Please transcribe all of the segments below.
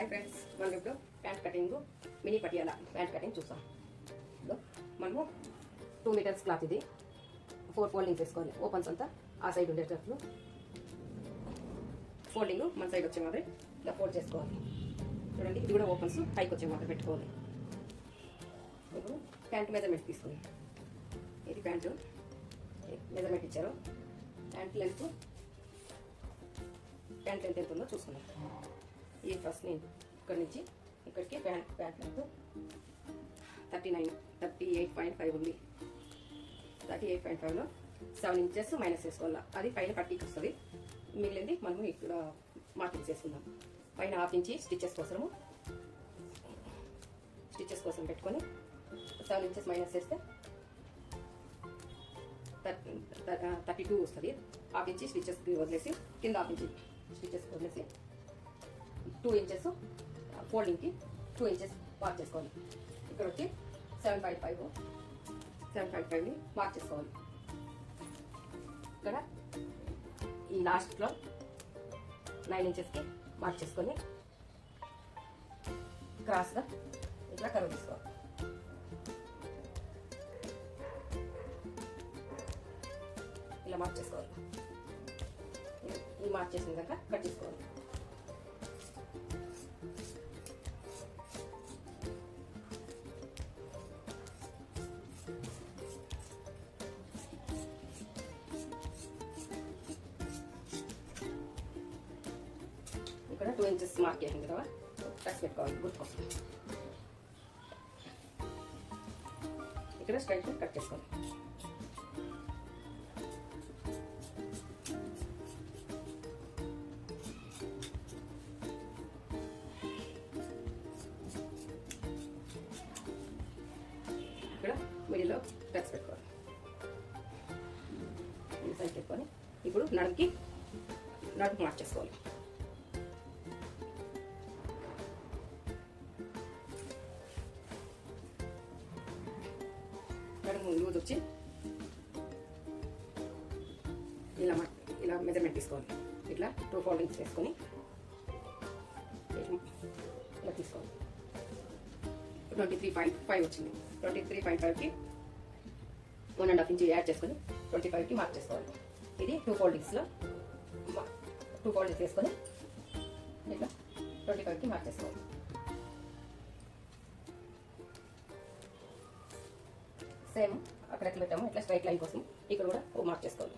Hi friends, మనం ఇప్పుడు pant cutting mini Patiala pant cutting చూస్తాం. మనము 2 మీటర్స్ క్లాత్, ఇది 4 ఫోల్డింగ్స్ వేసుకోవాలి. ఓపెన్స్ అంతా ఆ సైడ్ ఉండేటట్లు ఫోల్డింగ్ మన సైడ్ వచ్చే మాదిరి ఇలా ఫోల్డ్ చేసుకోవాలి. చూడండి, ఇది కూడా ఓపెన్స్ పైకి వచ్చే మాదిరి పెట్టుకోవాలి. ఇప్పుడు ప్యాంట్ మెజర్మెంట్ తీసుకోండి. ఇది ప్యాంటు మెజర్మెంట్ ఇచ్చారు. ప్యాంట్ లెంత్ ఎంత ఉందో చూసుకున్నాం. ఈ ఫస్ట్ నేను ఇక్కడ నుంచి ఇక్కడికి ప్యాంట్ లెంత్ 38.5 ఉంది. 38.5లో 7 ఇంచెస్ మైనస్ చేసుకోవాలి. అది పైన పట్టీకి వస్తుంది. మిగిలింది మనము ఇక్కడ మార్కింగ్ చేసుకుందాం. పైన 1/2 ఇంచి స్టిచెస్ కోసం పెట్టుకొని 7 ఇంచెస్ మైనస్ చేస్తే 32 వస్తుంది. 1/2 ఇంచి స్టిచెస్కి వదిలేసి కింద 1/2 ఇంచి స్టిచెస్కి వదిలేసి 2 ఇంచెస్ ఫోల్డింగ్కి 2 ఇంచెస్ మార్క్ చేసుకోవాలి. ఇక్కడ వచ్చి 7.5ని మార్క్ చేసుకోవాలి. ఇక్కడ ఈ లాస్ట్లో 9 ఇంచెస్కి మార్క్ చేసుకొని క్రాస్గా ఇట్లా కర్వ్ తీసుకోవాలి. ఇలా మార్క్ చేసుకోవాలి. ఈ మార్క్ చేసిన దాకా కట్ చేసుకోవాలి. ఇక్కడ 2 ఇంచెస్ మార్క్ చేసింది కదా, టక్స్ పెట్టుకోవాలి గుర్తుకోసం. ఇక్కడ స్ట్రైట్ కట్ చేసుకోవాలి. ఇక్కడ మిడిల్లో టక్స్ పెట్టుకోవాలి. సైడ్ పెట్టుకొని ఇప్పుడు నడుముకి మార్క్ చేసుకోవాలి. లూజ్ వచ్చి ఇలా మెజర్మెంట్ తీసుకోవాలి. ఇట్లా 2 ఫోల్డింగ్స్ వేసుకొని ఇలా తీసుకోవాలి. 23.5 వచ్చింది. 23.5కి 1.5 ఇంచ్ యాడ్ చేసుకొని 25కి మార్క్ చేసుకోవాలి. ఇది 2 ఫోల్డింగ్స్లో 2 ఫోల్డింగ్స్ వేసుకొని ఇట్లా 25కి మార్క్ చేసుకోవాలి. సేమ్ అక్కడ ఎట్లా పెట్టాము ఇట్లా స్ట్రైట్ లైన్ కోసం ఇక్కడ కూడా మార్క్ చేసుకోవాలి.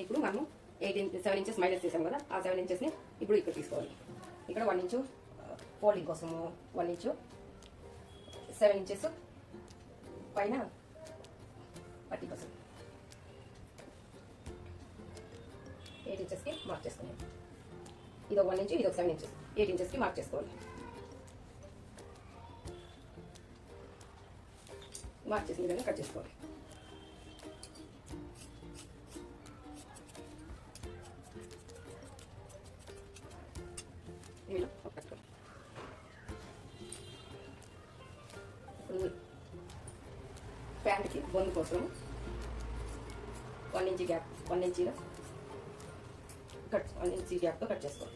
ఇప్పుడు మనం 7 ఇంచెస్ మైనస్ చేసాం కదా, ఆ 7 ఇంచెస్ని ఇప్పుడు ఇక్కడ తీసుకోవాలి. ఇక్కడ 1 ఇంచు ఫోల్డింగ్ కోసము 1 ఇంచు 7 ఇంచెస్ పైన పట్టీ కోసం 8 ఇంచెస్కి మార్క్ చేసుకున్నాం. ఇది 1 ఇంచు, ఇది 7 ఇంచెస్, 8 ఇంచెస్కి మార్క్ చేసుకోవాలి. మార్క్ చేసిన విధంగా కట్ చేసుకోవాలి. ప్యాంట్కి బొందు కోసం 1 ఇంచ్ గ్యాప్, 1 ఇంచీలో 1 ఇంచ్ గ్యాప్తో కట్ చేసుకోవాలి.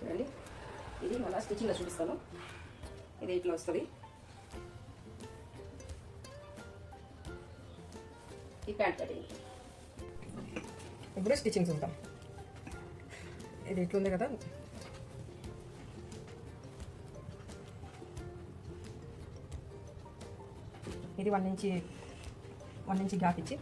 చూడండి, ఇది మళ్ళీ స్టిచ్చింగ్లో చూపిస్తాను. ఇది ఇట్లా వస్తుంది. ఈ ప్యాంట్ కటింగ్. ఇప్పుడు స్టిచ్చింగ్ చూద్దాం. ఇది ఇట్లుంది కదా, ఇది 1 ఇంచ్ గ్యాప్ ఇచ్చి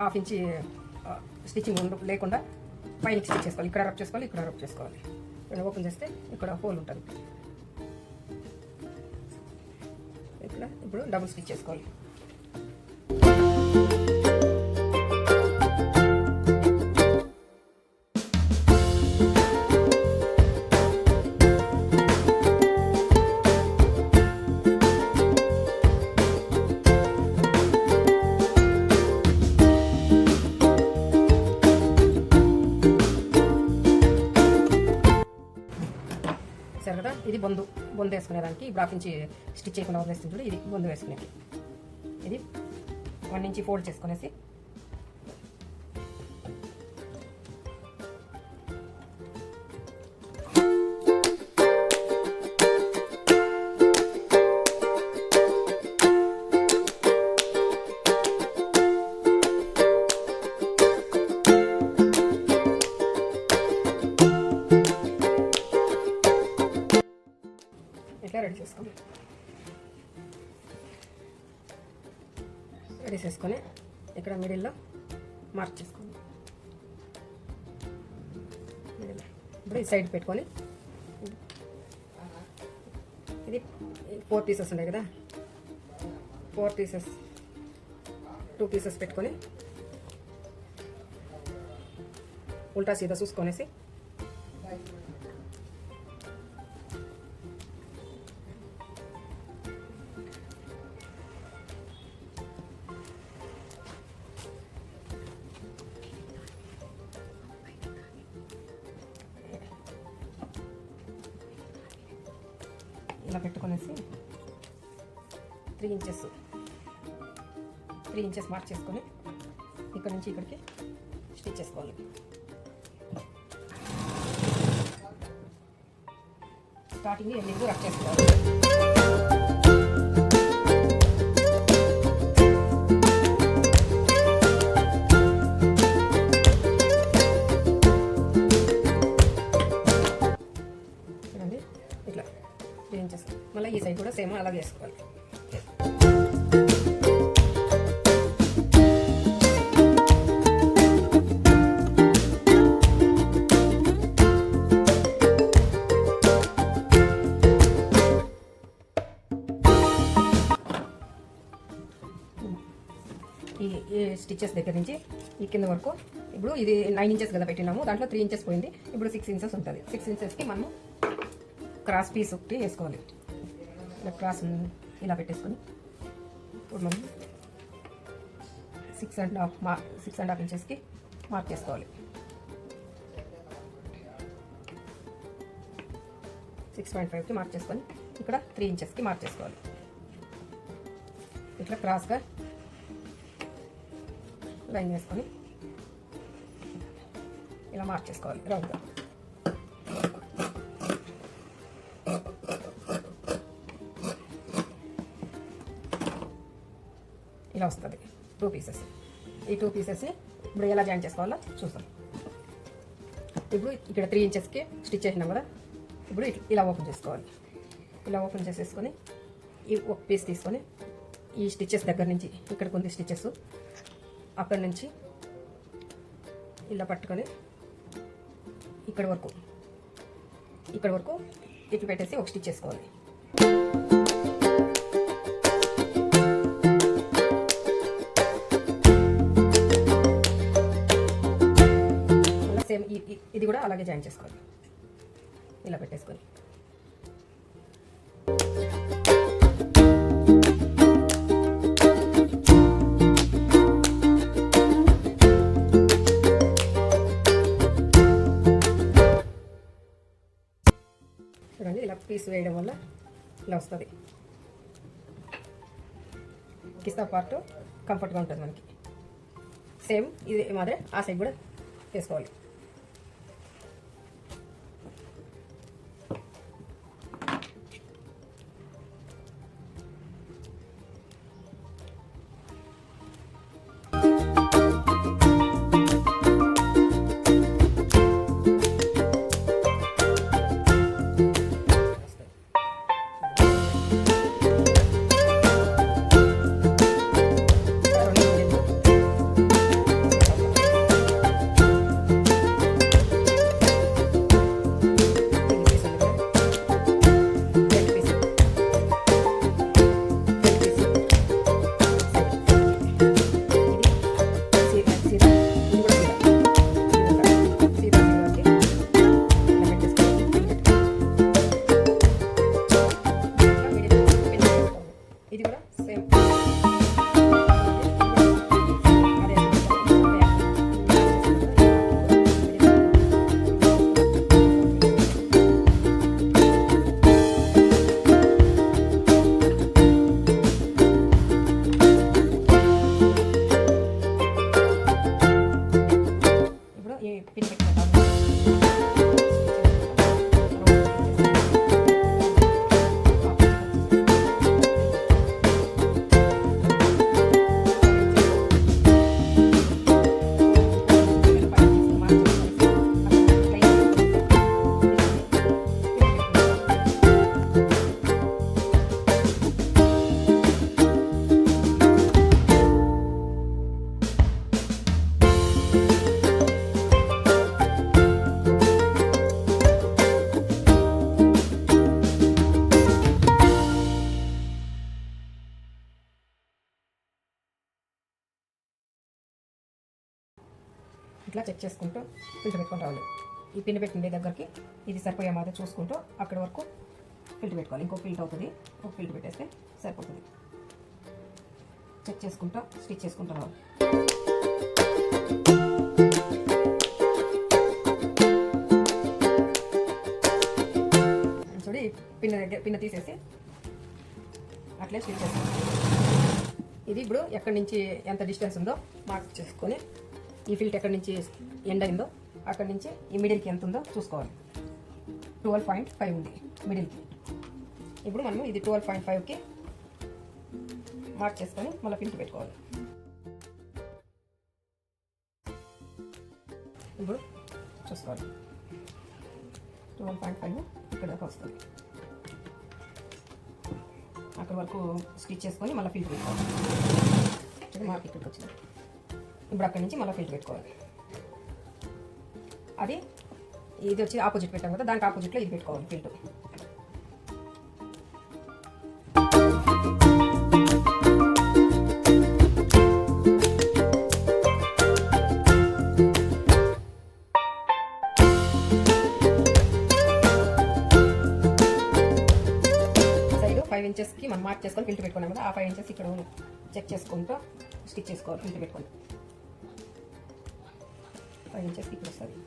½ ఇంచి స్టిచ్చింగ్ లేకుండా పైనకి స్టిచ్ చేసుకోవాలి. ఇక్కడ రబ్ చేసుకోవాలి, ఇక్కడ రబ్ చేసుకోవాలి. ఇక్కడ ఓపెన్ చేస్తే ఇక్కడ హోల్ ఉంటుంది. ఇక్కడ ఇప్పుడు డబుల్ స్టిచ్ చేసుకోవాలి. కదా, ఇది బొందు వేసుకునేదానికి. ఇప్పుడు హాఫ్ ఇంచి స్టిచ్ చేయకుండా వదిలేస్తుంది చూడు, ఇది బొందు వేసుకునేది. ఇది 1 ఇంచి ఫోల్డ్ చేసుకునేసి ఇట్లా రెడీ చేసుకోండి. రెడీ చేసుకొని ఇక్కడ మిడిల్లో మార్క్ చేసుకోండి. ఇప్పుడు ఈ సైడ్ పెట్టుకొని ఇది 4 పీసెస్ ఉన్నాయి కదా, 4 పీసెస్ 2 పీసెస్ పెట్టుకొని ఉల్టా సీదా చూసుకొనేసి ఇలా పెట్టుకొనేసి 3 ఇంచెస్ మార్క్ చేసుకొని ఇక్కడ నుంచి ఇక్కడికి స్టిచ్ చేసుకోవాలి. స్టార్టింగ్ ఎండింగ్ రఫ్ చేసుకోవాలి. చూడండి ఇట్లా 3 ఇంచెస్. మళ్ళీ ఈ సైడ్ కూడా సేమ్ అలాగే వేసుకోవాలి. ఈ స్టిచెస్ దగ్గర నుంచి ఈ కింద వరకు ఇప్పుడు ఇది 9 ఇంచెస్ కదా పెట్టినాము, దాంట్లో 3 ఇంచెస్ పోయింది. ఇప్పుడు 6 ఇంచెస్ ఉంటుంది. 6 ఇంచెస్కి మనము క్రాస్ పీస్ ఒకటి వేసుకోవాలి. ఇలా క్రాస్ ఇలా పెట్టేసుకొని ఇప్పుడు మనం 6.5 ఇంచెస్కి మార్క్ చేసుకోవాలి. 6.5కి మార్క్ చేసుకొని ఇక్కడ 3 ఇంచెస్కి మార్క్ చేసుకోవాలి. ఇట్లా క్రాస్గా లైన్ వేసుకొని ఇలా మార్క్ చేసుకోవాలి రౌండ్గా. ఇలా వస్తుంది 2 పీసెస్. ఈ 2 పీసెస్ని ఇప్పుడు ఎలా జాయిన్ చేసుకోవాలో చూస్తాం. ఇప్పుడు ఇక్కడ 3 ఇంచెస్కి స్టిచ్ చేసినాం కదా, ఇప్పుడు ఇలా ఓపెన్ చేసుకోవాలి. ఇలా ఓపెన్ చేసేసుకొని ఈ ఒక పీస్ తీసుకొని ఈ స్టిచెస్ దగ్గర నుంచి ఇక్కడ కొన్ని స్టిచెస్ అక్కడి నుంచి ఇలా పట్టుకొని ఇక్కడ వరకు ఇట్లా పెట్టేసి ఒక స్టిచ్ చేసుకోవాలి. సేమ్ ఇది కూడా అలాగే జాయిన్ చేసుకోవాలి. ఇలా పెట్టేసుకొని చూడండి, ఇలా పీస్ వేయడం వల్ల ఇలా వస్తుంది. కిస్తా పార్ట్ కంఫర్ట్గా ఉంటుంది మనకి. సేమ్ ఇది మాదిరి ఆ సైడ్ కూడా వేసుకోవాలి. ఇట్లా చెక్ చేసుకుంటూ ఫిల్టర్ పెట్టుకొని రావాలి. ఈ పిన్ పెట్టిండే దగ్గరికి ఇది సరిపోయే మాదిరి చూసుకుంటూ అక్కడి వరకు ఫిల్టర్ పెట్టుకోవాలి. ఇంకో ఫిల్టర్ అవుతుంది, ఒక ఫిల్టర్ పెట్టేస్తే సరిపోతుంది. చెక్ చేసుకుంటూ స్టిచ్ చేసుకుంటూ రావాలి. చూడి పిన్న తీసేసి అట్లే స్టిచ్ చేస్తాం. ఇది ఇప్పుడు ఎక్కడి నుంచి ఎంత డిస్టెన్స్ ఉందో మార్క్ చేసుకొని ఈ ఫిల్ట్ ఎక్కడి నుంచి ఎండ్ అయిందో అక్కడి నుంచి ఈ మిడిల్కి ఎంత ఉందో చూసుకోవాలి. 12.5 ఉంది మిడిల్కి. ఇప్పుడు మనం ఇది 12.5కి మార్క్ చేసుకొని మళ్ళీ ఫిల్ట్ పెట్టుకోవాలి. ఇప్పుడు చూసుకోవాలి 12.5 ఇక్కడ దాకా వస్తుంది. అక్కడ వరకు స్టిచ్ చేసుకొని మళ్ళీ ఫిల్ట్ పెట్టుకోవాలి. మార్క్ ఇక్కడికి వచ్చింది. ఇప్పుడు అక్కడి నుంచి మళ్ళీ ఫిల్ట్ పెట్టుకోవాలి. అది ఇది వచ్చి ఆపోజిట్ పెట్టాం కదా, దానికి ఆపోజిట్లో ఇది పెట్టుకోవాలి ఫిల్ట్. సైడ్ 5 ఇంచెస్కి మనం మార్క్ చేసుకొని ఫిల్ట్ పెట్టుకున్నాం కదా, ఆ 5 ఇంచెస్ ఇక్కడ చెక్ చేసుకుంటూ స్టిచ్ చేసుకోవాలి. ఫిల్ట్ పెట్టుకొని 5 ఇంచెస్కి ఇక్కడ వస్తుంది.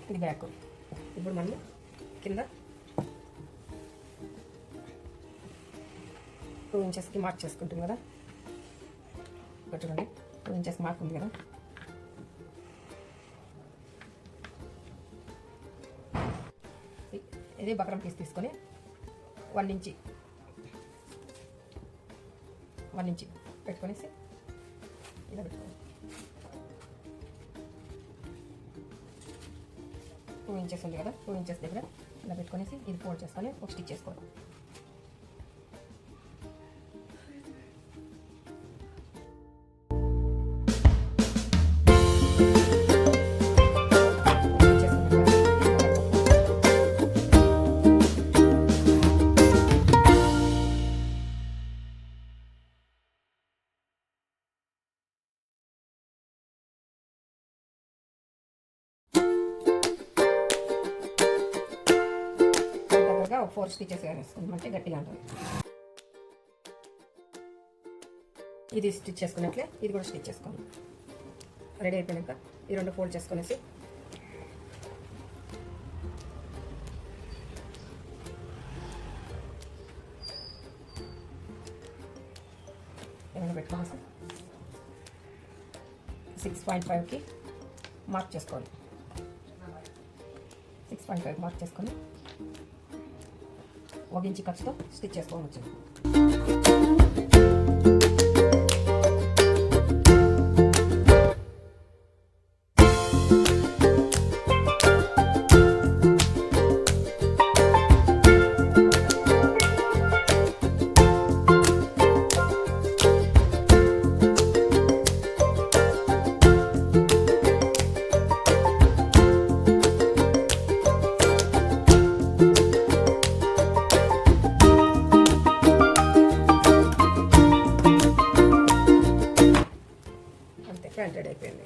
ఇది బ్యాక్. ఇప్పుడు మనం కింద 2 ఇంచెస్కి మార్క్ చేసుకుంటుంది కదా, ఇక్కడ చూడండి 2 ఇంచెస్ మార్క్ ఉంది కదా, ఇది బక్రం పీస్ తీసుకొని 1 ఇంచి పెట్టుకొనేసి ఇలా పెట్టుకోవాలి. 2 ఇంచెస్ ఉంది కదా, 2 ఇంచెస్ దగ్గర ఇలా పెట్టుకొనేసి ఇది ఫోల్డ్ చేసుకొని ఒక స్టిచ్ చేసుకోవాలి. ఒక 4 స్టిచెస్ వేసుకుంటామంటే గట్టిగా ఉంటుంది. ఇది స్టిచ్ చేసుకున్నట్లే ఇది కూడా స్టిచ్ చేసుకోండి. రెడీ అయిపోయాక ఈ 2 ఫోల్డ్ చేసుకునేసి ఏమైనా పెట్టుకోవాలి. 6.5కి మార్క్ చేసుకోవాలి. 6.5 మార్క్ చేసుకొని 1 ఇంచి ఖర్చుతో స్టిచ్ చేసుకోవచ్చు. ప్యాంట్ రెడీ అయిపోయింది.